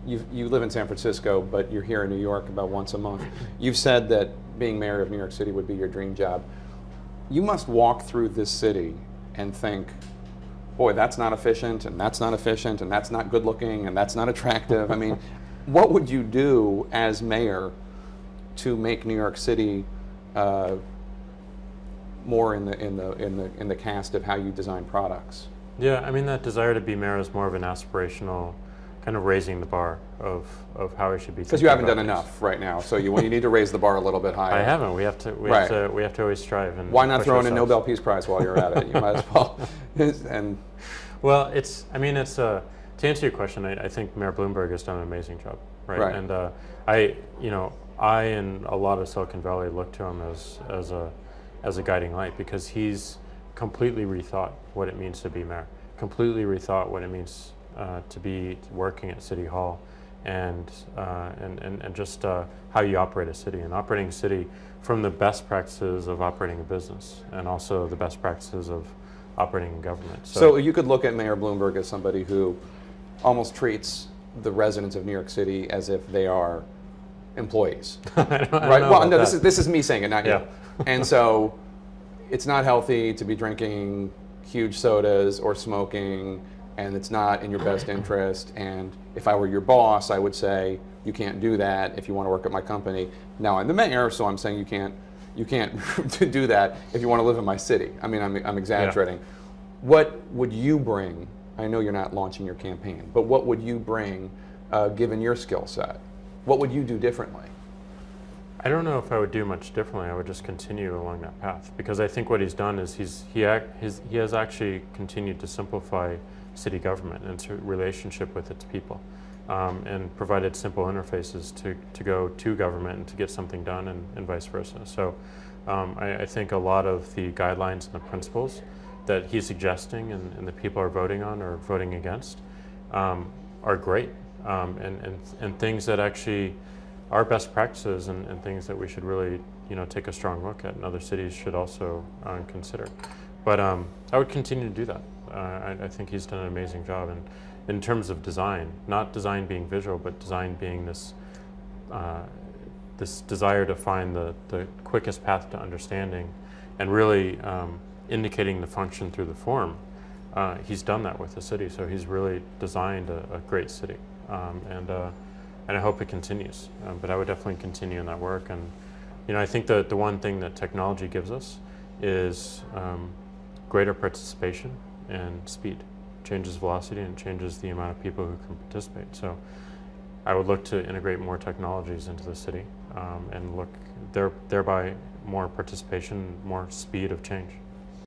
you live in San Francisco, but you're here in New York about once a month. You've said that being mayor of New York City would be your dream job. You must walk through this city and think, boy, that's not efficient, and that's not efficient, and that's not good looking, and that's not attractive. I mean, what would you do as mayor to make New York City more in the cast of how you design products? Yeah, I mean, that desire to be mayor is more of an aspirational kind of raising the bar of how it should be. Because you haven't done enough right now, so you need to raise the bar a little bit higher. I haven't. We have to always strive. And why not throw in a Nobel Peace Prize while you're at it? You might as well. And well, to answer your question, I think Mayor Bloomberg has done an amazing job, right? And I and a lot of Silicon Valley look to him as a guiding light, because he's completely rethought what it means to be mayor, completely rethought what it means to be working at City Hall, and just how you operate a city, and operating a city from the best practices of operating a business, and also the best practices of operating in government. So you could look at Mayor Bloomberg as somebody who almost treats the residents of New York City as if they are employees, right? Well, no, this is me saying it, not you. And so it's not healthy to be drinking huge sodas or smoking, and it's not in your best interest. And if I were your boss, I would say, you can't do that if you want to work at my company. Now I'm the mayor, so I'm saying you can't do that if you want to live in my city. I mean, I'm exaggerating. Yeah. What would you bring? I know you're not launching your campaign, but what would you bring given your skill set? What would you do differently? I don't know if I would do much differently. I would just continue along that path, because I think what he's done is he has actually continued to simplify city government and its relationship with its people, and provided simple interfaces to go to government and to get something done, and vice versa. So I think a lot of the guidelines and the principles that he's suggesting and the people are voting on or voting against are great, and things that actually are best practices, and things that we should really take a strong look at, and other cities should also consider. But I would continue to do that. I think he's done an amazing job, and in terms of design, not design being visual, but design being this desire to find the quickest path to understanding, and really indicating the function through the form. He's done that with the city, so he's really designed a great city, and I hope it continues. But I would definitely continue in that work, and I think that the one thing that technology gives us is greater participation and speed. Changes velocity and changes the amount of people who can participate. So I would look to integrate more technologies into the city, and look thereby more participation, more speed of change.